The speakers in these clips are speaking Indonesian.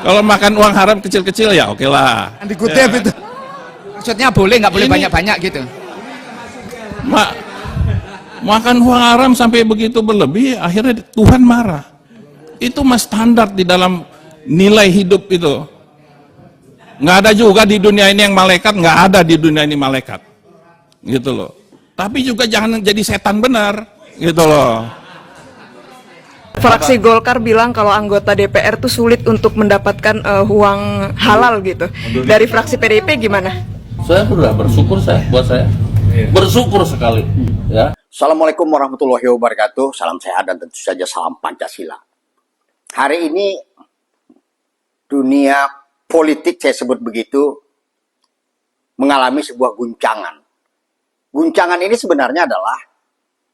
Kalau makan uang haram kecil-kecil ya oke lah. Dikutip ya. itu. Maksudnya boleh, nggak boleh banyak-banyak gitu. Makan uang haram sampai begitu berlebih, akhirnya Tuhan marah. Itu mas standar di dalam nilai hidup itu. Nggak ada juga di dunia ini yang malaikat, nggak ada di dunia ini malaikat. Gitu loh. Tapi juga jangan jadi setan benar, gitu loh. Fraksi Golkar bilang kalau anggota DPR tuh sulit untuk mendapatkan uang halal gitu. Dari fraksi PDIP gimana? Saya sudah bersyukur buat saya. Bersyukur sekali. Ya. Assalamualaikum warahmatullahi wabarakatuh. Salam sehat dan tentu saja salam Pancasila. Hari ini dunia politik, saya sebut begitu, mengalami sebuah guncangan. Guncangan ini sebenarnya adalah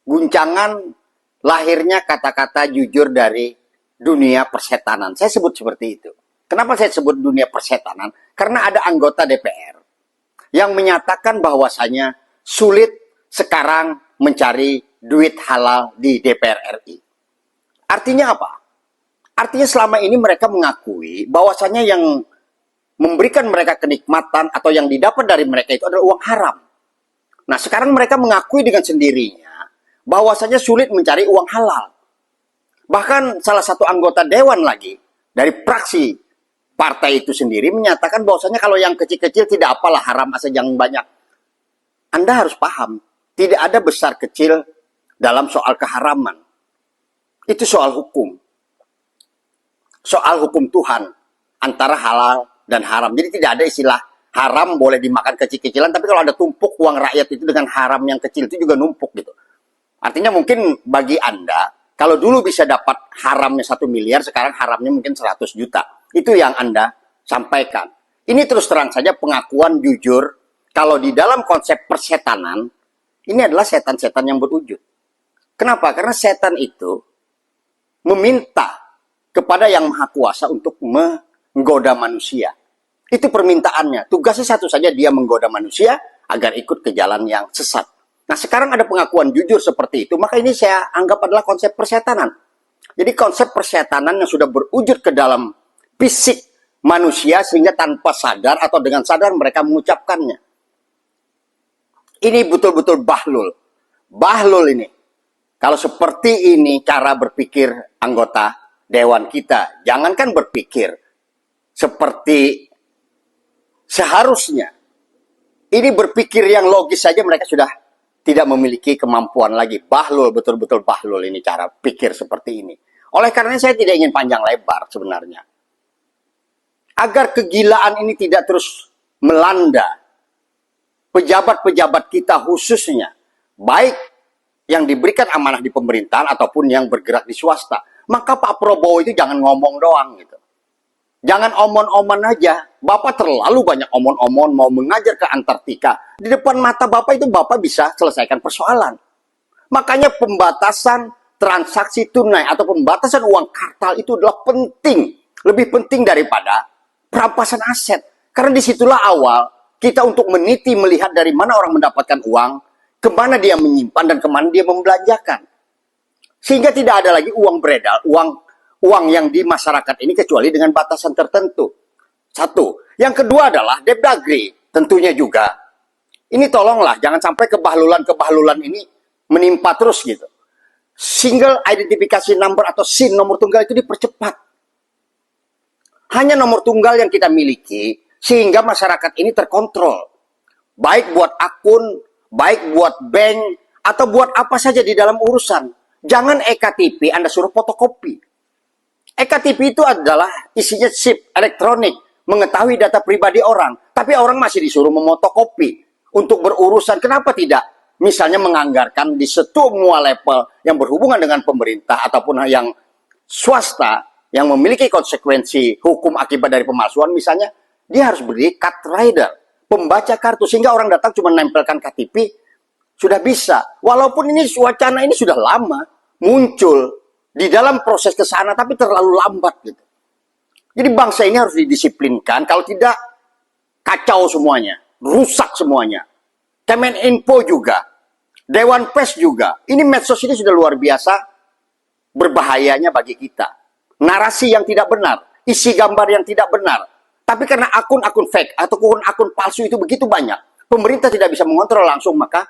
guncangan lahirnya kata-kata jujur dari dunia persetanan. Saya sebut seperti itu. Kenapa saya sebut dunia persetanan? Karena ada anggota DPR yang menyatakan bahwasanya sulit sekarang mencari duit halal di DPR RI. Artinya apa? Artinya selama ini mereka mengakui bahwasanya yang memberikan mereka kenikmatan atau yang didapat dari mereka itu adalah uang haram. Nah, sekarang mereka mengakui dengan sendirinya bahwasanya sulit mencari uang halal. Bahkan salah satu anggota dewan lagi dari fraksi partai itu sendiri menyatakan bahwasanya kalau yang kecil-kecil tidak apalah, haram asal jangan banyak. Anda harus paham, tidak ada besar kecil dalam soal keharaman. Itu soal hukum. Soal hukum Tuhan antara halal dan haram. Jadi tidak ada istilah haram boleh dimakan kecil-kecilan, tapi kalau ada tumpuk uang rakyat itu dengan haram yang kecil itu juga numpuk gitu. Artinya mungkin bagi Anda, kalau dulu bisa dapat haramnya 1 miliar, sekarang haramnya mungkin 100 juta. Itu yang Anda sampaikan. Ini terus terang saja pengakuan jujur, kalau di dalam konsep persetanan, ini adalah setan-setan yang berwujud. Kenapa? Karena setan itu meminta kepada yang maha kuasa untuk menggoda manusia. Itu permintaannya. Tugasnya satu saja, dia menggoda manusia agar ikut ke jalan yang sesat. Nah, sekarang ada pengakuan jujur seperti itu, maka ini saya anggap adalah konsep persetanan. Jadi konsep persetanan yang sudah berwujud ke dalam fisik manusia sehingga tanpa sadar atau dengan sadar mereka mengucapkannya. Ini betul-betul bahlul. Bahlul ini. Kalau seperti ini cara berpikir anggota dewan kita, jangankan berpikir seperti seharusnya. Ini berpikir yang logis saja mereka sudah tidak memiliki kemampuan lagi. Bahlul, betul-betul bahlul ini cara pikir seperti ini. Oleh karena saya tidak ingin panjang lebar sebenarnya. Agar kegilaan ini tidak terus melanda pejabat-pejabat kita khususnya, baik yang diberikan amanah di pemerintahan ataupun yang bergerak di swasta. Maka Pak Prabowo itu jangan ngomong doang gitu. Jangan omon-omon aja. Bapak terlalu banyak omon-omon mau mengajar ke Antartika. Di depan mata Bapak itu Bapak bisa selesaikan persoalan. Makanya pembatasan transaksi tunai atau pembatasan uang kartal itu adalah penting. Lebih penting daripada perampasan aset. Karena disitulah awal kita untuk meniti melihat dari mana orang mendapatkan uang, kemana dia menyimpan dan kemana dia membelanjakan. Sehingga tidak ada lagi uang beredar, uang yang di masyarakat ini kecuali dengan batasan tertentu. Satu. Yang kedua adalah Depdagri. Tentunya juga. Ini tolonglah, jangan sampai kebahlulan-kebahlulan ini menimpa terus gitu. Single identification number atau SIN, nomor tunggal itu dipercepat. Hanya nomor tunggal yang kita miliki, sehingga masyarakat ini terkontrol. Baik buat akun, baik buat bank, atau buat apa saja di dalam urusan. Jangan eKTP Anda suruh fotokopi. eKTP itu adalah isinya chip elektronik, mengetahui data pribadi orang. Tapi orang masih disuruh memotokopi untuk berurusan. Kenapa tidak? Misalnya menganggarkan di semua level yang berhubungan dengan pemerintah ataupun yang swasta yang memiliki konsekuensi hukum akibat dari pemalsuan. Misalnya dia harus beri card reader, pembaca kartu. Sehingga orang datang cuma nempelkan KTP, sudah bisa. Walaupun ini wacana ini sudah lama muncul di dalam proses ke sana, tapi terlalu lambat gitu. Jadi bangsa ini harus didisiplinkan, kalau tidak kacau semuanya, rusak semuanya. Kemeninfo juga, Dewan Pers juga. Ini medsos ini sudah luar biasa berbahayanya bagi kita. Narasi yang tidak benar, isi gambar yang tidak benar. Tapi karena akun-akun fake atau akun palsu itu begitu banyak, pemerintah tidak bisa mengontrol langsung, maka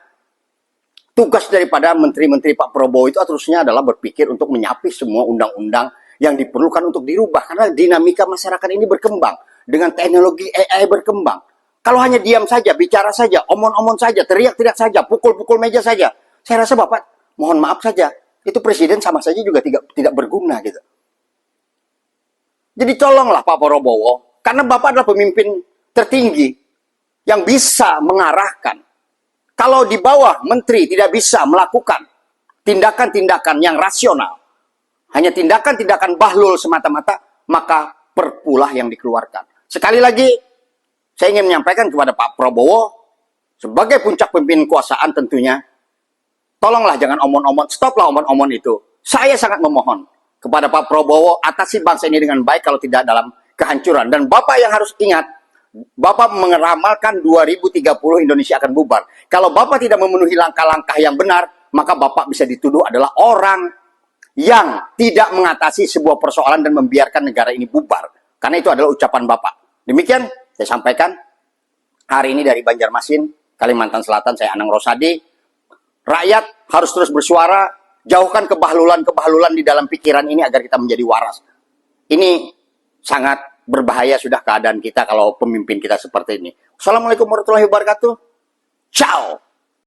tugas daripada menteri-menteri Pak Prabowo itu harusnya adalah berpikir untuk menyapi semua undang-undang yang diperlukan untuk dirubah. Karena dinamika masyarakat ini berkembang. Dengan teknologi AI berkembang. Kalau hanya diam saja, bicara saja, omong-omong saja, teriak-teriak saja, pukul-pukul meja saja, saya rasa Bapak, mohon maaf saja, itu presiden sama saja juga tidak berguna gitu. Jadi tolonglah Pak Prabowo, karena Bapak adalah pemimpin tertinggi yang bisa mengarahkan. Kalau di bawah menteri tidak bisa melakukan tindakan-tindakan yang rasional, hanya tindakan-tindakan bahlul semata-mata, maka perpulah yang dikeluarkan. Sekali lagi, saya ingin menyampaikan kepada Pak Prabowo, sebagai puncak pemimpin kekuasaan tentunya, tolonglah jangan omong-omong, stoplah omong-omong itu. Saya sangat memohon kepada Pak Prabowo, atasi bangsa ini dengan baik kalau tidak dalam kehancuran. Dan Bapak yang harus ingat, Bapak meramalkan 2030 Indonesia akan bubar. Kalau Bapak tidak memenuhi langkah-langkah yang benar, maka Bapak bisa dituduh adalah orang yang tidak mengatasi sebuah persoalan dan membiarkan negara ini bubar. Karena itu adalah ucapan Bapak. Demikian saya sampaikan hari ini dari Banjarmasin, Kalimantan Selatan, saya Anang Rosadi. Rakyat harus terus bersuara, jauhkan kebahlulan-kebahlulan di dalam pikiran ini agar kita menjadi waras. Ini sangat berbahaya sudah keadaan kita kalau pemimpin kita seperti ini. Assalamualaikum warahmatullahi wabarakatuh. Ciao.